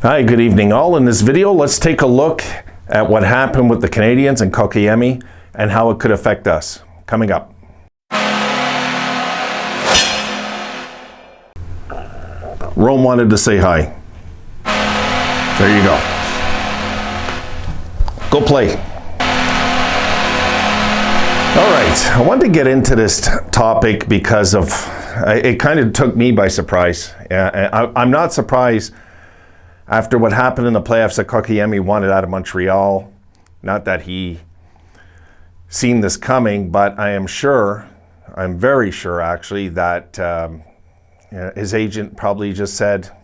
Hi, good evening all. In this video, let's take a look at what happened with the Canadiens and Kotkaniemi and how it could affect us. Coming up. Rome wanted to say hi. There you go. Go play. All right, I wanted to get into this topic because it kind of took me by surprise. I'm not surprised after what happened in the playoffs that Kotkaniemi wanted out of Montreal. Not that he seen this coming, but I'm very sure actually that his agent probably just said,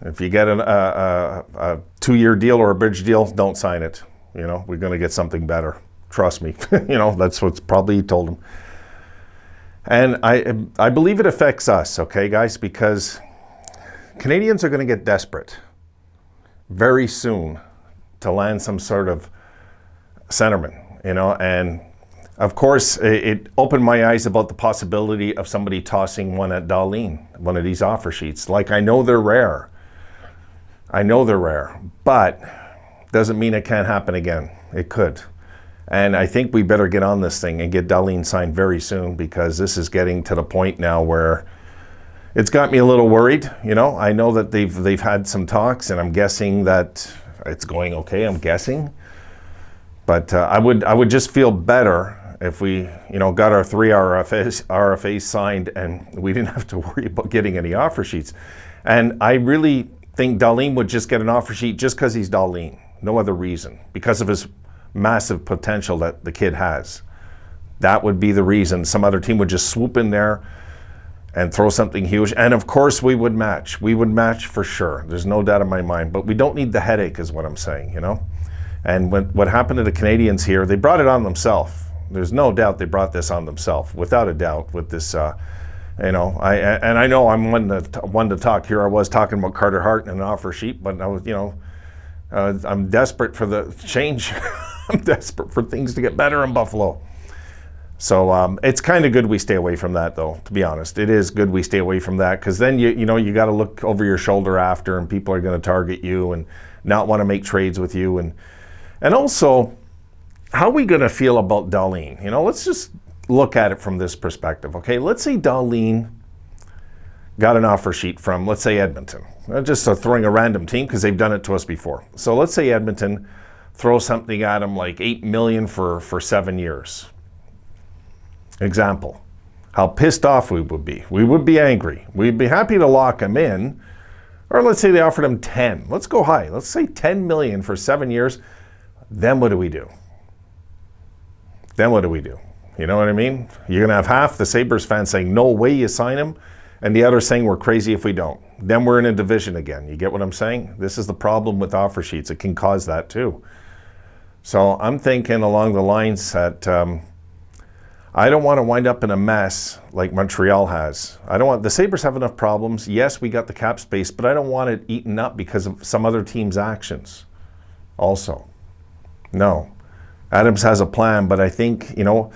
if you get a 2-year deal or a bridge deal, don't sign it. You know, we're going to get something better. Trust me. That's what's probably he told him. And I believe it affects us, okay, guys, because Canadians are going to get desperate very soon to land some sort of centerman, and of course it opened my eyes about the possibility of somebody tossing one at Dahlin, one of these offer sheets. Like, I know they're rare, but doesn't mean it can't happen again. It could. And I think we better get on this thing and get Dahlin signed very soon, because this is getting to the point now where it's got me a little worried. I know that they've had some talks, and I'm guessing that it's going okay. I'm guessing, but I would just feel better if we got our 3 RFAs signed and we didn't have to worry about getting any offer sheets. And I really think Dahlin would just get an offer sheet just because he's Dahlin, no other reason, because of his massive potential that the kid has. That would be the reason. Some other team would just swoop in there and throw something huge. And of course we would match. We would match for sure. There's no doubt in my mind. But we don't need the headache is what I'm saying, And what happened to the Canadiens here, they brought it on themselves. There's no doubt they brought this on themselves, without a doubt, with this, I know I'm one to talk. Here I was talking about Carter Hart and an offer sheet, but I was, I'm desperate for the change. I'm desperate for things to get better in Buffalo. So it's kind of good we stay away from that, though, to be honest. It is good we stay away from that, because then you got to look over your shoulder after, and people are going to target you and not want to make trades with you. And also, how are we going to feel about Dahlin? Let's just look at it from this perspective, okay? Let's say Dahlin got an offer sheet from, let's say, Edmonton. Just throwing a random team, because they've done it to us before. So let's say Edmonton throws something at him like $8 million for 7 years. Example. How pissed off we would be. We would be angry. We'd be happy to lock him in. Or let's say they offered him 10. Let's go high. Let's say 10 million for 7 years. Then what do we do? You know what I mean? You're going to have half the Sabres fans saying, no way you sign him, and the others saying we're crazy if we don't. Then we're in a division again. You get what I'm saying? This is the problem with offer sheets. It can cause that too. So I'm thinking along the lines that I don't want to wind up in a mess like Montreal has. The Sabres have enough problems. Yes, we got the cap space, but I don't want it eaten up because of some other team's actions also. No. Adams has a plan, but I think, you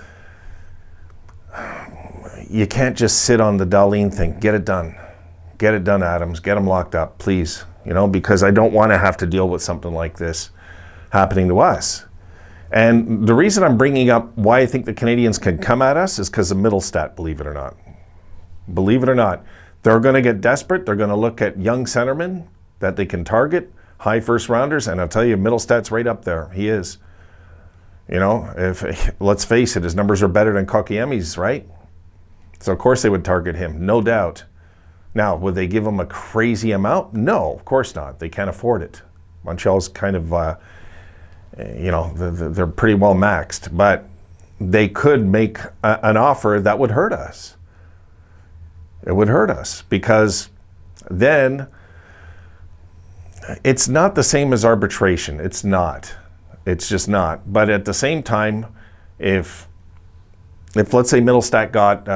can't just sit on the Dahlin thing. Get it done. Get it done, Adams. Get him locked up, please. Because I don't want to have to deal with something like this happening to us. And the reason I'm bringing up why I think the Canadiens can come at us is because of Mittelstadt, believe it or not. Believe it or not. They're going to get desperate. They're going to look at young centermen that they can target, high first rounders, and I'll tell you, Mittelstadt's right up there. He is. Let's face it, his numbers are better than Kotkaniemi's, right? So of course they would target him, no doubt. Now, would they give him a crazy amount? No, of course not. They can't afford it. Montreal's kind of, they're pretty well maxed, but they could make an offer that would hurt us. It would hurt us, because then it's not the same as arbitration. It's not. It's just not. But at the same time, if let's say Mittelstadt got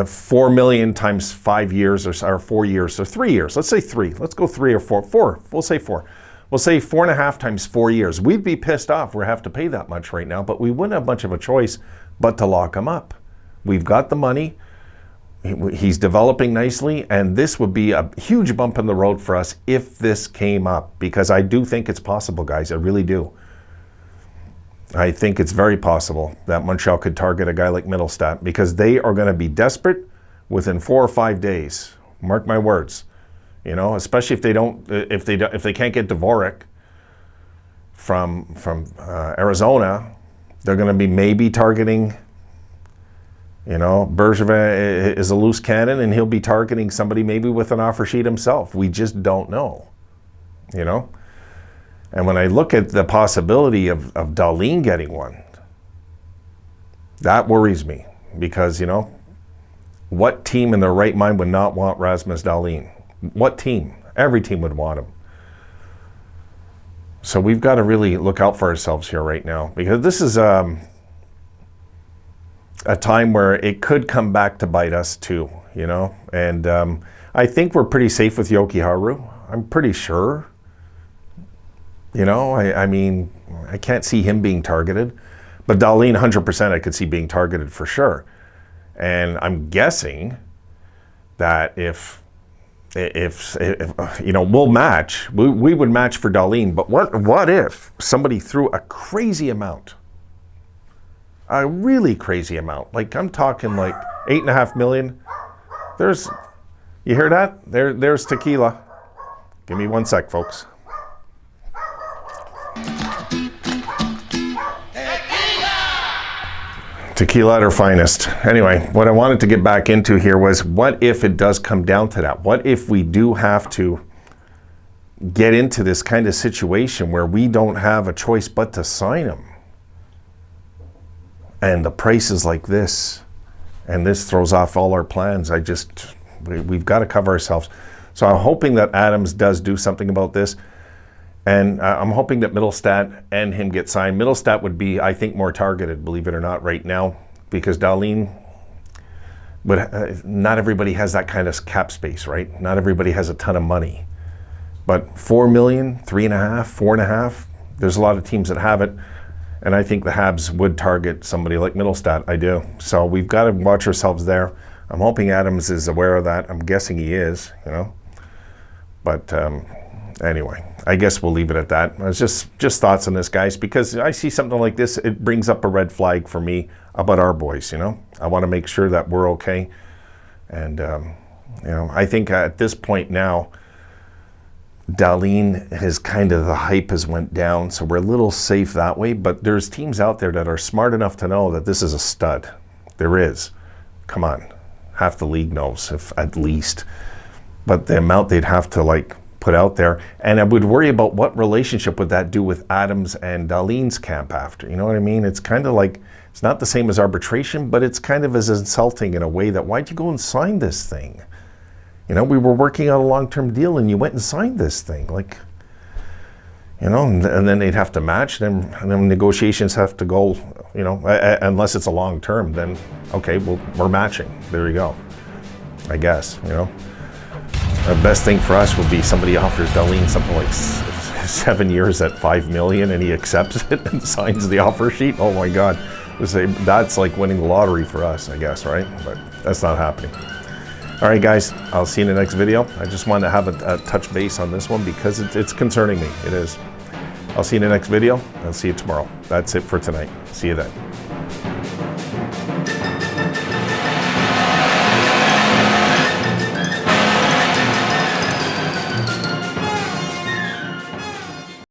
4 million times 5 years or 4 years, so 3 years. Let's say 3. Let's go 3 or 4. 4. We'll say 4. We'll say 4.5 times 4 years. We'd be pissed off. We have to pay that much right now, but we wouldn't have much of a choice but to lock him up. We've got the money. He's developing nicely, and this would be a huge bump in the road for us if this came up, because I do think it's possible, guys. I really do. I think it's very possible that Montreal could target a guy like Mittelstadt, because they are going to be desperate within 4 or 5 days. Mark my words. You know, especially if they can't get Dvorak from Arizona, they're going to be maybe targeting. You know, Bergevin is a loose cannon, and he'll be targeting somebody maybe with an offer sheet himself. We just don't know. You know. And when I look at the possibility of Dahlin getting one, that worries me, because, you know, what team in their right mind would not want Rasmus Dahlin? What team? Every team would want him. So we've got to really look out for ourselves here right now, because this is a time where it could come back to bite us too, you know. And I think we're pretty safe with Jokiharju. I'm pretty sure. You know, I mean, I can't see him being targeted. But Dahlin, 100% I could see being targeted for sure. And I'm guessing that if you know, we'll match. We would match for Dahlin. But what if somebody threw a crazy amount? A really crazy amount. Like, I'm talking like $8.5 million. You hear that? There's tequila. Give me 1 sec, folks. Tequila at her finest. Anyway, what I wanted to get back into here was, what if it does come down to that? What if we do have to get into this kind of situation where we don't have a choice but to sign him? And the price is like this, and this throws off all our plans. We've got to cover ourselves. So I'm hoping that Adams does do something about this. And I'm hoping that Mittelstadt and him get signed. Mittelstadt would be, I think, more targeted, believe it or not, right now, because Dahlin, not everybody has that kind of cap space, right? Not everybody has a ton of money. But 4 million, 3.5, 4.5, there's a lot of teams that have it. And I think the Habs would target somebody like Mittelstadt. I do. So we've got to watch ourselves there. I'm hoping Adams is aware of that. I'm guessing he is, you know. But anyway, I guess we'll leave it at that. It's just thoughts on this, guys, because I see something like this, it brings up a red flag for me about our boys, you know. I want to make sure that we're okay. And, you know, I think at this point now, Dahlin has kind of, the hype has went down, so we're a little safe that way. But there's teams out there that are smart enough to know that this is a stud. There is. Come on. Half the league knows, if at least. But the amount they'd have to, like, put out there. And I would worry about what relationship would that do with Adams and Dahlin's camp after. You know what I mean? It's kind of like, it's not the same as arbitration, but it's kind of as insulting in a way that, why'd you go and sign this thing? You know, we were working on a long-term deal and you went and signed this thing. Like, you know, and then they'd have to match, and then negotiations have to go, you know, unless it's a long-term, then, okay, well, we're matching. There you go, I guess, you know. The best thing for us would be somebody offers Dahlin something like 7 years at $5 million, and he accepts it and signs the offer sheet. Oh my God, that's like winning the lottery for us, I guess, right? But that's not happening. All right, guys, I'll see you in the next video. I just wanted to have a touch base on this one because it's concerning me. It is. I'll see you in the next video. I'll see you tomorrow. That's it for tonight. See you then.